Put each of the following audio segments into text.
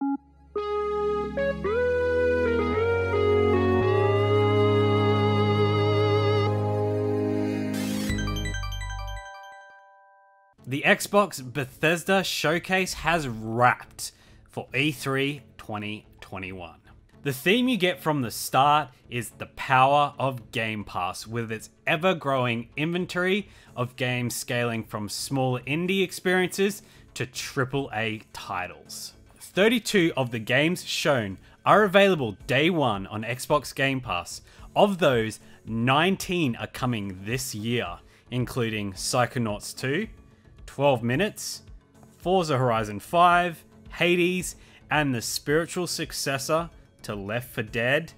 The Xbox Bethesda Showcase has wrapped for E3 2021. The theme you get from the start is the power of Game Pass, with its ever-growing inventory of games scaling from smaller indie experiences to AAA titles. 32 of the games shown are available day one on Xbox Game Pass. Of those, 19 are coming this year, including Psychonauts 2, 12 Minutes, Forza Horizon 5, Hades, and the spiritual successor to Left 4 Dead,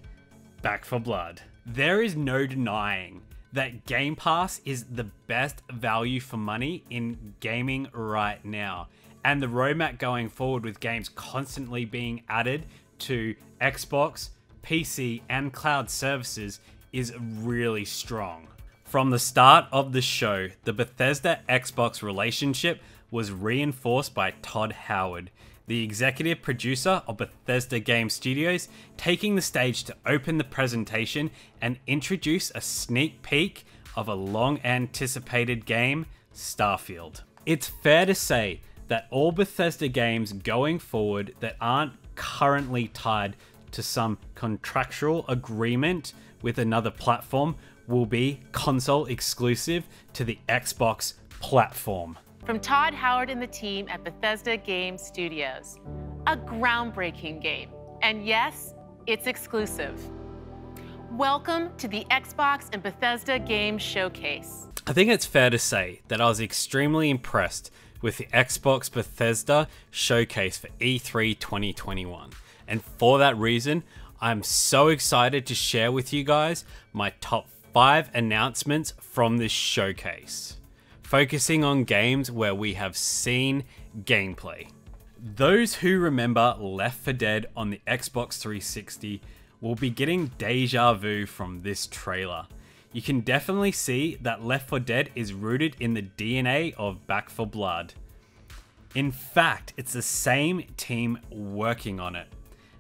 Back 4 Blood. There is no denying that Game Pass is the best value for money in gaming right now, and the roadmap going forward with games constantly being added to Xbox, PC, and cloud services is really strong. From the start of the show, the Bethesda Xbox relationship was reinforced by Todd Howard, the executive producer of Bethesda Game Studios, taking the stage to open the presentation and introduce a sneak peek of a long-anticipated game, Starfield. It's fair to say that all Bethesda games going forward that aren't currently tied to some contractual agreement with another platform will be console exclusive to the Xbox platform. From Todd Howard and the team at Bethesda Game Studios, a groundbreaking game. And yes, it's exclusive. Welcome to the Xbox and Bethesda Game Showcase. I think it's fair to say that I was extremely impressed with the Xbox Bethesda Showcase for E3 2021. And for that reason, I'm so excited to share with you guys my top 5 announcements from this showcase, focusing on games where we have seen gameplay. Those who remember Left 4 Dead on the Xbox 360 will be getting deja vu from this trailer. You can definitely see that Left 4 Dead is rooted in the DNA of Back 4 Blood. In fact, it's the same team working on it.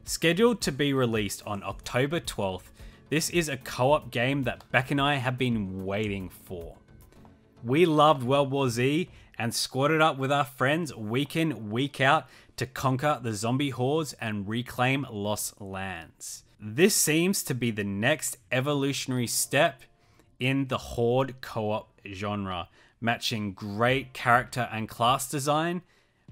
Scheduled to be released on October 12th, this is a co-op game that Beck and I have been waiting for. We loved World War Z and squatted up with our friends week in, week out to conquer the zombie hordes and reclaim lost lands. This seems to be the next evolutionary step in the horde co-op genre, matching great character and class design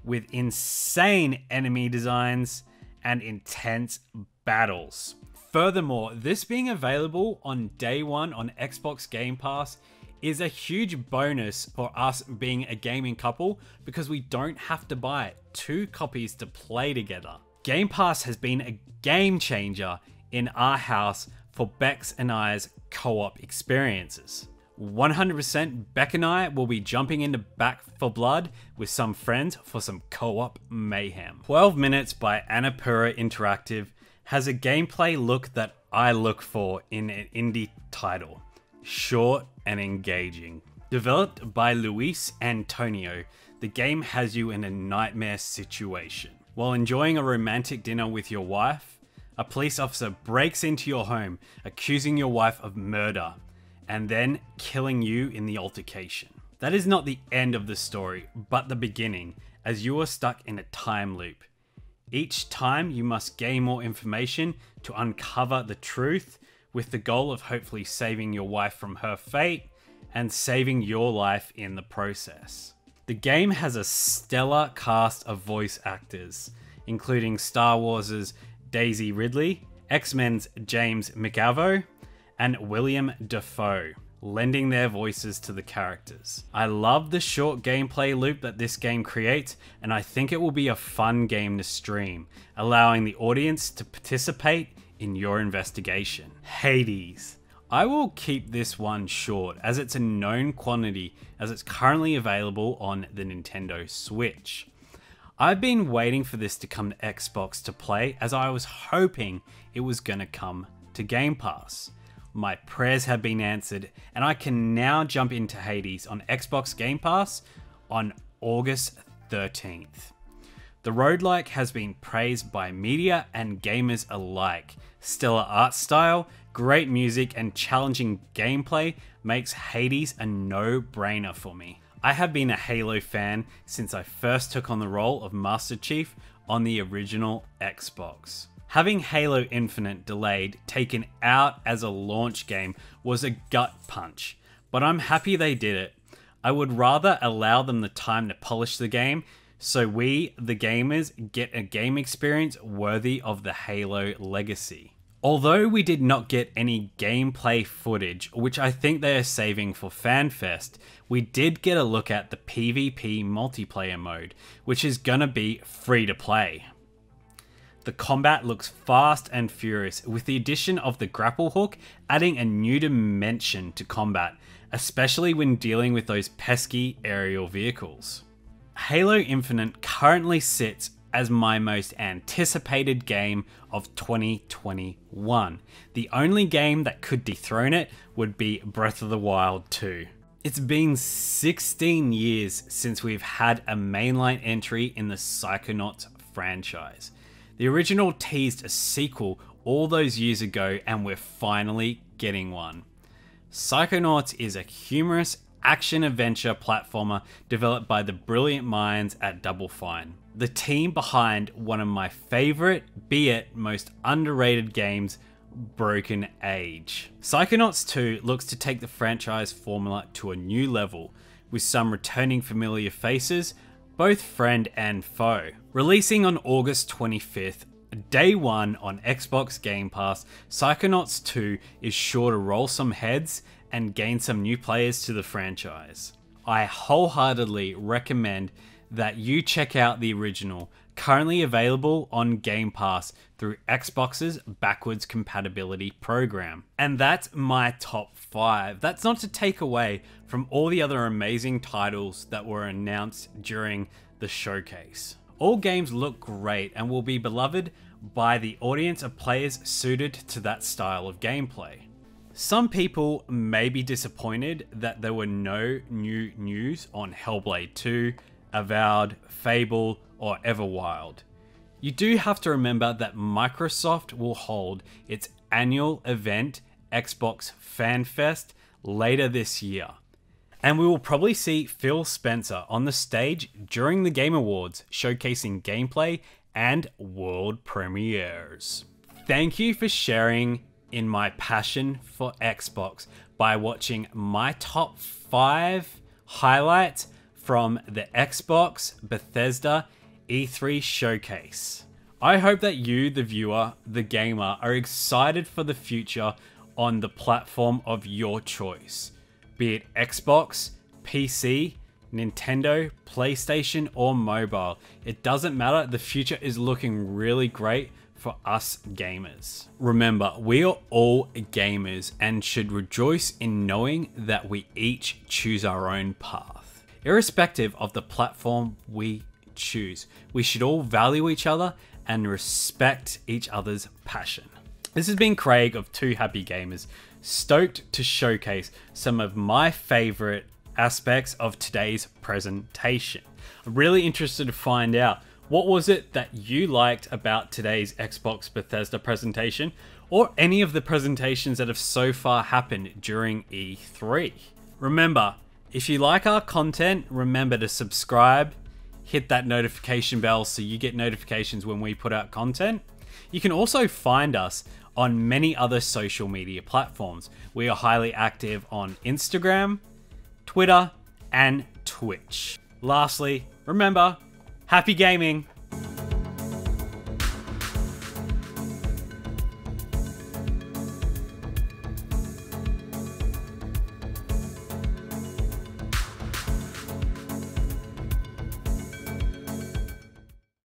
with insane enemy designs and intense battles. Furthermore, this being available on day one on Xbox Game Pass is a huge bonus for us being a gaming couple because we don't have to buy 2 copies to play together. Game Pass has been a game changer in our house for Beck's and I's co-op experiences. 100% Beck and I will be jumping into Back 4 Blood with some friends for some co-op mayhem. 12 Minutes by Annapurna Interactive has a gameplay look that I look for in an indie title. Short and engaging. Developed by Luis Antonio, the game has you in a nightmare situation. While enjoying a romantic dinner with your wife, a police officer breaks into your home, accusing your wife of murder, and then killing you in the altercation. That is not the end of the story, but the beginning, as you are stuck in a time loop. Each time you must gain more information to uncover the truth, with the goal of hopefully saving your wife from her fate and saving your life in the process. The game has a stellar cast of voice actors, including Star Wars' Daisy Ridley, X-Men's James McAvoy, and William Dafoe, lending their voices to the characters. I love the short gameplay loop that this game creates, and I think it will be a fun game to stream, allowing the audience to participate in your investigation. Hades. I will keep this one short as it's a known quantity as it's currently available on the Nintendo Switch. I've been waiting for this to come to Xbox to play as I was hoping it was gonna come to Game Pass. My prayers have been answered and I can now jump into Hades on Xbox Game Pass on August 13th. The roguelike has been praised by media and gamers alike. Stellar art style, great music, and challenging gameplay makes Hades a no-brainer for me. I have been a Halo fan since I first took on the role of Master Chief on the original Xbox. Having Halo Infinite delayed, taken out as a launch game was a gut punch, but I'm happy they did it. I would rather allow them the time to polish the game so we, the gamers, get a game experience worthy of the Halo legacy. Although we did not get any gameplay footage, which I think they are saving for FanFest, we did get a look at the PvP multiplayer mode, which is gonna be free to play. The combat looks fast and furious, with the addition of the grapple hook adding a new dimension to combat, especially when dealing with those pesky aerial vehicles. Halo Infinite currently sits as my most anticipated game of 2021. The only game that could dethrone it would be Breath of the Wild 2. It's been 16 years since we've had a mainline entry in the Psychonauts franchise. The original teased a sequel all those years ago, and we're finally getting one. Psychonauts is a humorous action-adventure platformer developed by the brilliant minds at Double Fine, the team behind one of my favourite, be it most underrated games, Broken Age. Psychonauts 2 looks to take the franchise formula to a new level, with some returning familiar faces, both friend and foe. Releasing on August 25th, day one on Xbox Game Pass, Psychonauts 2 is sure to roll some heads and gain some new players to the franchise. I wholeheartedly recommend that you check out the original, currently available on Game Pass through Xbox's backwards compatibility program. And that's my top 5. That's not to take away from all the other amazing titles that were announced during the showcase. All games look great and will be beloved by the audience of players suited to that style of gameplay. Some people may be disappointed that there were no new news on Hellblade 2, Avowed, Fable, or Everwild. You do have to remember that Microsoft will hold its annual event, Xbox Fan Fest, later this year. And we will probably see Phil Spencer on the stage during the Game Awards, showcasing gameplay and world premieres. Thank you for sharing in my passion for Xbox by watching my top 5 highlights from the Xbox Bethesda E3 Showcase. I hope that you, the viewer, the gamer, are excited for the future on the platform of your choice. Be it Xbox, PC, Nintendo, PlayStation, or mobile. It doesn't matter, the future is looking really great for us gamers. Remember, we are all gamers and should rejoice in knowing that we each choose our own path. Irrespective of the platform we choose, we should all value each other and respect each other's passion. This has been Craig of Two Happy Gamers, stoked to showcase some of my favorite aspects of today's presentation. I'm really interested to find out, what was it that you liked about today's Xbox Bethesda presentation, or any of the presentations that have so far happened during E3? Remember, if you like our content, remember to subscribe, hit that notification bell so you get notifications when we put out content. You can also find us on many other social media platforms. We are highly active on Instagram, Twitter, and Twitch. Lastly, remember, happy gaming!